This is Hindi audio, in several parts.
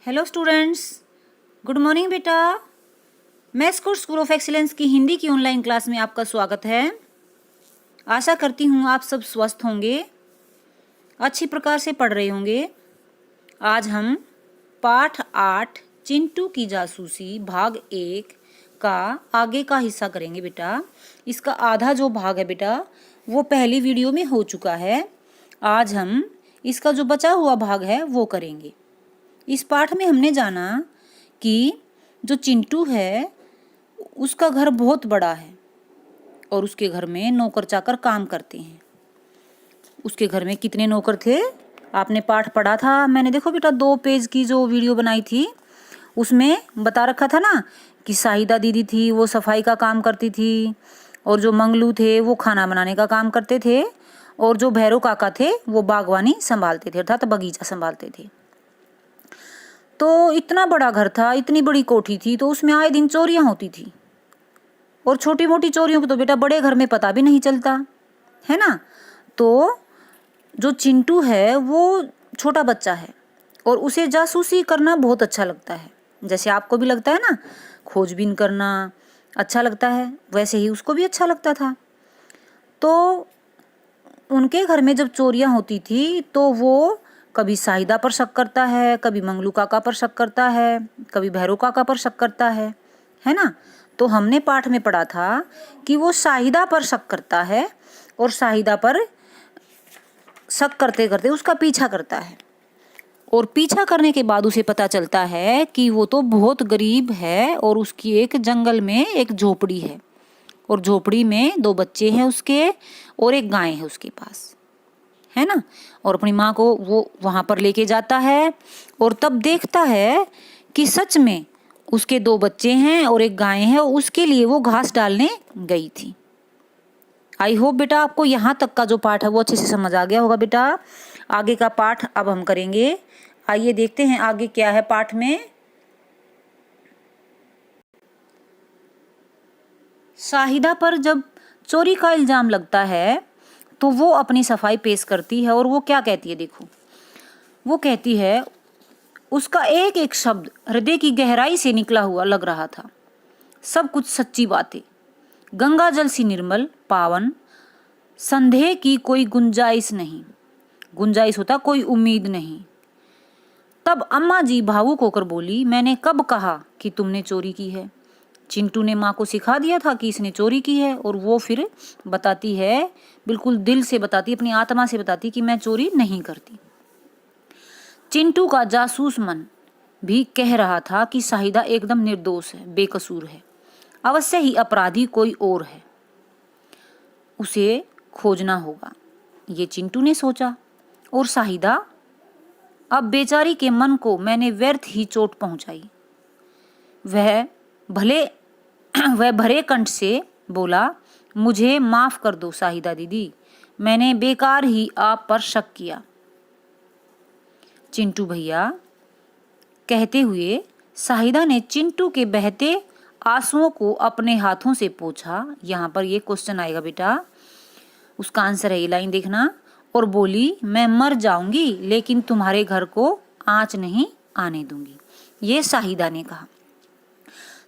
हेलो स्टूडेंट्स, गुड मॉर्निंग बेटा। Maths course school of excellence की हिंदी की ऑनलाइन क्लास में आपका स्वागत है। आशा करती हूँ आप सब स्वस्थ होंगे, अच्छी प्रकार से पढ़ रहे होंगे। आज हम पाठ 8 चिंटू की जासूसी भाग 1 का आगे का हिस्सा करेंगे बेटा। इसका आधा जो भाग है बेटा वो पहली वीडियो में हो चुका है। आज हम इसका जो बचा हुआ भाग है वो करेंगे। इस पाठ में हमने जाना कि जो चिंटू है उसका घर बहुत बड़ा है और उसके घर में नौकर चाकर काम करते हैं। उसके घर में कितने नौकर थे आपने पाठ पढ़ा था। मैंने देखो बेटा 2 पेज की जो वीडियो बनाई थी उसमें बता रखा था ना कि साहिदा दीदी थी वो सफाई का काम करती थी और जो मंगलू थे वो खाना बनाने का काम करते थे और जो भैरव काका थे वो बागवानी संभालते थे अर्थात बगीचा संभालते थे। तो इतना बड़ा घर था, इतनी बड़ी कोठी थी, तो उसमें आए दिन चोरियां होती थी और छोटी मोटी चोरियों को तो बेटा बड़े घर में पता भी नहीं चलता है ना। तो जो चिंटू है वो छोटा बच्चा है और उसे जासूसी करना बहुत अच्छा लगता है। जैसे आपको भी लगता है ना, खोजबीन करना अच्छा लगता है, वैसे ही उसको भी अच्छा लगता था। तो उनके घर में जब चोरियां होती थी तो वो कभी साहिदा पर शक करता है, कभी मंगलू काका पर शक करता है, कभी भैरव काका पर शक करता है ना। तो हमने पाठ में पढ़ा था कि वो साहिदा पर शक करता है और साहिदा पर शक करते करते उसका पीछा करता है और पीछा करने के बाद उसे पता चलता है कि वो तो बहुत गरीब है और उसकी एक जंगल में एक झोपड़ी है और झोपड़ी में 2 बच्चे हैं उसके और एक गाय है उसके पास, है ना। और अपनी माँ को वो वहाँ पर लेके जाता है और तब देखता है कि सच में उसके 2 बच्चे हैं और एक गाय है। उसके लिए वो घास डालने गई थी। आई होप बेटा आपको यहाँ तक का जो पाठ है वो अच्छे से समझ आ गया होगा बेटा। आगे का पाठ अब हम करेंगे। आइए देखते हैं आगे क्या है पाठ में। साहिदा पर जब चोरी का इल्जाम लगता है तो वो अपनी सफाई पेश करती है और वो क्या कहती है देखो। वो कहती है उसका एक एक शब्द हृदय की गहराई से निकला हुआ लग रहा था। सब कुछ सच्ची बातें, गंगा जल सी निर्मल पावन, संदेह की कोई गुंजाइश नहीं। गुंजाइश होता कोई उम्मीद नहीं। तब अम्मा जी भावुक होकर बोली, मैंने कब कहा कि तुमने चोरी की है। चिंटू ने माँ को सिखा दिया था कि इसने चोरी की है और वो फिर बताती है, बिल्कुल दिल से बताती, अपनी आत्मा से बताती कि मैं चोरी नहीं करती। चिंटू का जासूस मन भी कह रहा था कि साहिदा एकदम निर्दोष है, बेकसूर है, अवश्य ही अपराधी कोई और है, उसे खोजना होगा, ये चिंटू ने सोचा। और साहिदा, अब बेचारी के मन को मैंने व्यर्थ ही चोट पहुंचाई। वह भरे कंठ से बोला, मुझे माफ कर दो साहिदा दीदी, मैंने बेकार ही आप पर शक किया। चिंटू भैया कहते हुए साहिदा ने चिंटू के बहते आंसुओं को अपने हाथों से पोंछा। यहाँ पर ये क्वेश्चन आएगा बेटा, उसका आंसर है ये लाइन देखना। और बोली, मैं मर जाऊंगी लेकिन तुम्हारे घर को आंच नहीं आने दूंगी। ये साहिदा ने कहा।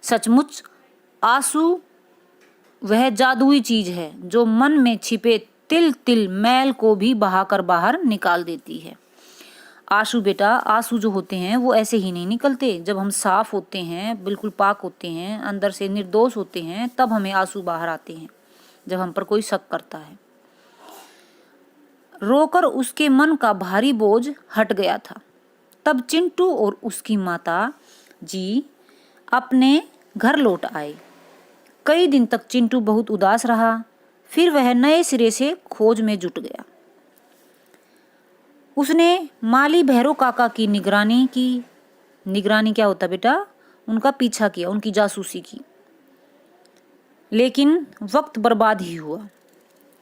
सचमुच आंसू वह जादुई चीज है जो मन में छिपे तिल तिल मैल को भी बहाकर बाहर निकाल देती है। आंसू बेटा, आंसू जो होते हैं वो ऐसे ही नहीं निकलते। जब हम साफ होते हैं, बिल्कुल पाक होते हैं, अंदर से निर्दोष होते हैं, तब हमें आंसू बाहर आते हैं जब हम पर कोई शक करता है। रोकर उसके मन का भारी बोझ हट गया था। तब चिंटू और उसकी माता जी अपने घर लौट आए। कई दिन तक चिंटू बहुत उदास रहा। फिर वह नए सिरे से खोज में जुट गया। उसने माली भैरव काका की निगरानी की। निगरानी क्या होता बेटा? उनका पीछा किया, उनकी जासूसी की। लेकिन वक्त बर्बाद ही हुआ।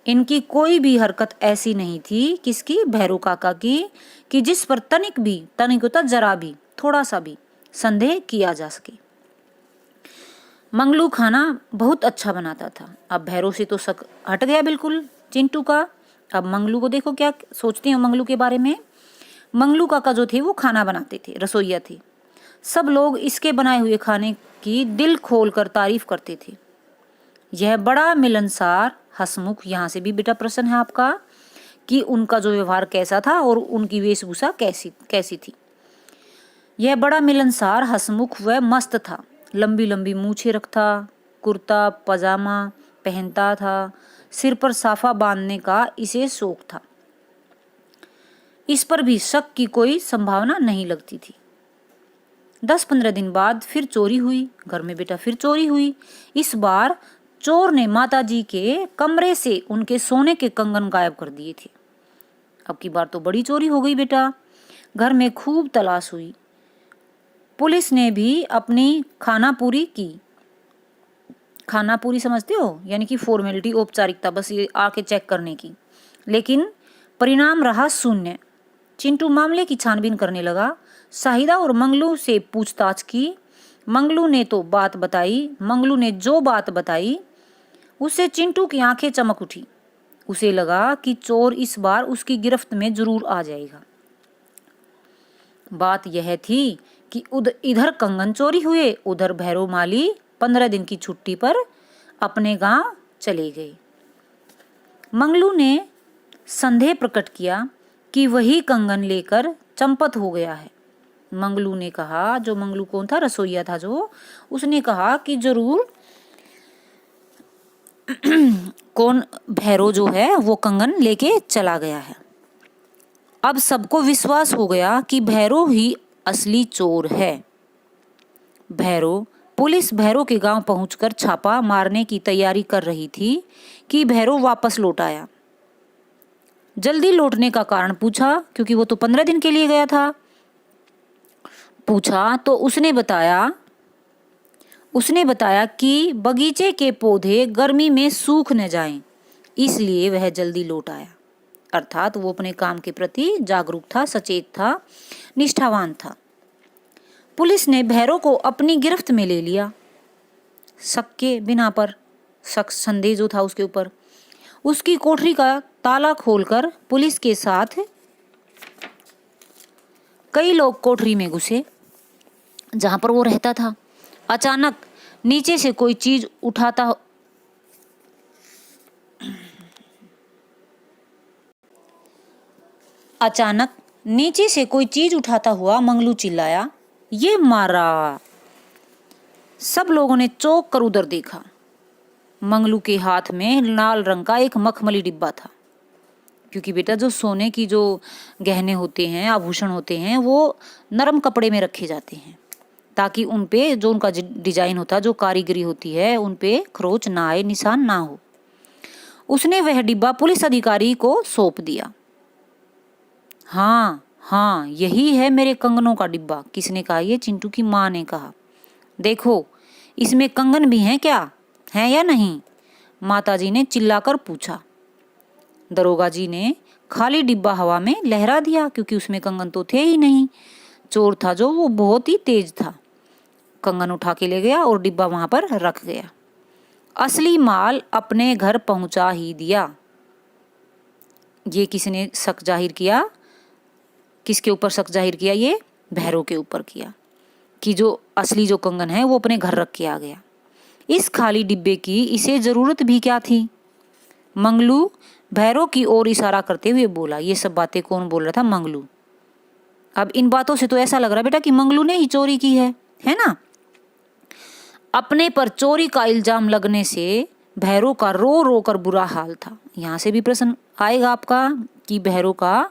इनकी कोई भी हरकत ऐसी नहीं थी, किसकी? भैरव काका की, कि जिस पर तनिक होता जरा भी, थोड़ा सा भी संदेह किया जा सके। मंगलू खाना बहुत अच्छा बनाता था। अब भैरव से तो शक हट गया बिल्कुल चिंटू का। अब मंगलू को देखो क्या सोचते हैं मंगलू के बारे में। मंगलू काका जो थे वो खाना बनाते थे, रसोइया थे। सब लोग इसके बनाए हुए खाने की दिल खोलकर तारीफ करते थे। यह बड़ा मिलनसार हंसमुख, यहाँ से भी बेटा प्रश्न है आपका कि उनका जो व्यवहार कैसा था और उनकी वेशभूषा कैसी थी। यह बड़ा मिलनसार हंसमुख व मस्त था। लंबी लंबी मूछें रखता, कुर्ता पजामा पहनता था। सिर पर साफा बांधने का इसे शौक था। इस पर भी शक की कोई संभावना नहीं लगती थी। 10-15 दिन बाद फिर चोरी हुई। घर में बेटा फिर चोरी हुई। इस बार चोर ने माताजी के कमरे से उनके सोने के कंगन गायब कर दिए थे। अब की बार तो बड़ी चोरी हो गई बेटा। घर में खूब तलाश हुई। पुलिस ने भी अपनी खानापूरी की। खानापूरी समझते हो, यानी कि फॉर्मेलिटी, औपचारिकता, बस ये आके चेक करने की। लेकिन परिणाम रहा शून्य। चिंटू मामले की छानबीन करने लगा। शाहिदा और मंगलू से पूछताछ की। मंगलू ने जो बात बताई उससे चिंटू की आंखें चमक उठी। उसे लगा कि चोर इस बार उसकी गिरफ्त में जरूर आ जाएगा। बात यह थी कि इधर कंगन चोरी हुए, उधर भैरव माली 15 दिन की छुट्टी पर अपने गांव चले गए। मंगलू ने संदेह प्रकट किया कि वही कंगन लेकर चंपत हो गया है। मंगलू ने कहा, जो मंगलू कौन था, रसोइया था जो, उसने कहा कि जरूर कौन भैरव जो है वो कंगन लेके चला गया है। अब सबको विश्वास हो गया कि भैरव ही असली चोर है। पुलिस भैरव के गांव पहुंचकर छापा मारने की तैयारी कर रही थी कि भैरव वापस लौट आया। जल्दी लौटने का कारण पूछा, क्योंकि वो तो 15 दिन के लिए गया था। पूछा तो उसने बताया कि बगीचे के पौधे गर्मी में सूख न जाएं, इसलिए वह जल्दी लौट आया। अर्थात वो अपने काम के प्रति जागरूक था, सचेत था, निष्ठावान था। पुलिस ने भैरव को अपनी गिरफ्त में ले लिया। शक के बिना पर, शक संदेह जो था उसके ऊपर। उसकी कोठरी का ताला खोलकर पुलिस के साथ कई लोग कोठरी में घुसे जहां पर वो रहता था। अचानक नीचे से कोई चीज उठाता हुआ मंगलू चिल्लाया, ये मारा। सब लोगों ने चौंक कर उधर देखा। मंगलू के हाथ में लाल रंग का एक मखमली डिब्बा था, क्योंकि बेटा जो सोने की जो गहने होते हैं, आभूषण होते हैं, वो नरम कपड़े में रखे जाते हैं ताकि उन पे जो उनका डिजाइन होता है, जो कारीगरी होती है, उन पे खरोच ना आए, निशान ना हो। उसने वह डिब्बा पुलिस अधिकारी को सौंप दिया। हाँ, यही है मेरे कंगनों का डिब्बा। किसने कहा? ये चिंटू की माँ ने कहा। देखो, इसमें कंगन भी हैं क्या, हैं या नहीं? माताजी ने चिल्लाकर पूछा। दरोगा जी ने खाली डिब्बा हवा में लहरा दिया, क्योंकि उसमें कंगन तो थे ही नहीं। चोर था जो, वो बहुत ही तेज था। कंगन उठा के ले गया और डिब्बा वहां पर रख गया। असली माल अपने घर पहुंचा ही दिया। ये किसने शक जाहिर किया? किसके ऊपर शक जाहिर किया? ये भैरव के ऊपर किया कि जो असली जो कंगन है वो अपने घर रख के आ गया। इस खाली डिब्बे की इसे जरूरत भी क्या थी? मंगलू भैरव की ओर इशारा करते हुए बोला। ये सब बातें कौन बोल रहा था? मंगलू। अब इन बातों से तो ऐसा लग रहा है बेटा कि मंगलू ने ही चोरी की है ना? अपने पर चोरी का इल्जाम लगने से भैरव का रो रो कर बुरा हाल था। यहाँ से भी प्रश्न आएगा आपका कि भैरव का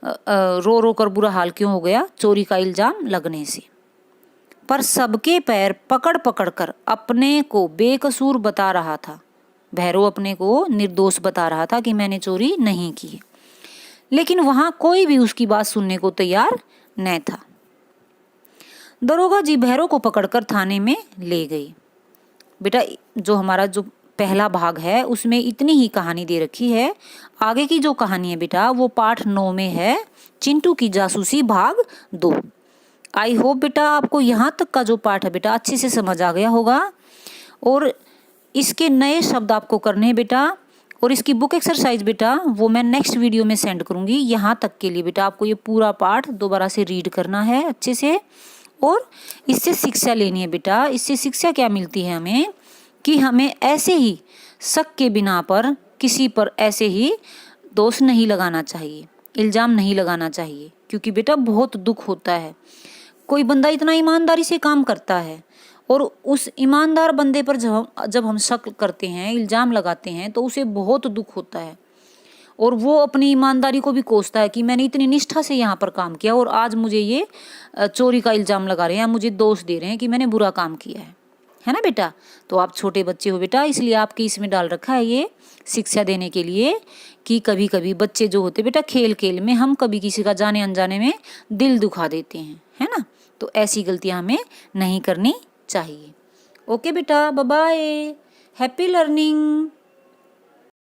रो रो कर बुरा हाल क्यों हो गया? चोरी का इल्जाम लगने से। पर सबके पैर पकड़ पकड़ कर अपने को बेकसूर बता रहा था। भैरव अपने को निर्दोष बता रहा था कि मैंने चोरी नहीं की, लेकिन वहां कोई भी उसकी बात सुनने को तैयार न था। दरोगा जी भैरव को पकड़कर थाने में ले गई। बेटा, जो हमारा जो पहला भाग है उसमें इतनी ही कहानी दे रखी है। आगे की जो कहानी है बेटा वो पाठ 9 में है, चिंटू की जासूसी भाग 2। आई होप बेटा आपको यहाँ तक का जो पाठ है बेटा अच्छे से समझ आ गया होगा। और इसके नए शब्द आपको करने हैं बेटा, और इसकी बुक एक्सरसाइज बेटा वो मैं नेक्स्ट वीडियो में सेंड करूँगी। यहाँ तक के लिए बेटा आपको ये पूरा पाठ दोबारा से रीड करना है अच्छे से, और इससे शिक्षा लेनी है बेटा। इससे शिक्षा क्या मिलती है हमें कि हमें ऐसे ही शक के बिना पर किसी पर ऐसे ही दोष नहीं लगाना चाहिए, इल्ज़ाम नहीं लगाना चाहिए, क्योंकि बेटा बहुत दुख होता है। कोई बंदा इतना ईमानदारी से काम करता है और उस ईमानदार बंदे पर जब हम शक करते हैं, इल्ज़ाम लगाते हैं, तो उसे बहुत दुख होता है और वो अपनी ईमानदारी को भी कोसता है कि मैंने इतनी निष्ठा से यहाँ पर काम किया और आज मुझे ये चोरी का इल्ज़ाम लगा रहे हैं, मुझे दोष दे रहे हैं कि मैंने बुरा काम किया है ना बेटा। तो आप छोटे बच्चे हो बेटा, इसलिए आपके इसमें डाल रखा है ये शिक्षा देने के लिए कि कभी कभी बच्चे जो होते बेटा खेल खेल में हम कभी किसी का जाने अनजाने में दिल दुखा देते हैं, है ना। तो ऐसी गलतियां हमें नहीं करनी चाहिए। ओके बेटा, बाय बाय, हैप्पी लर्निंग।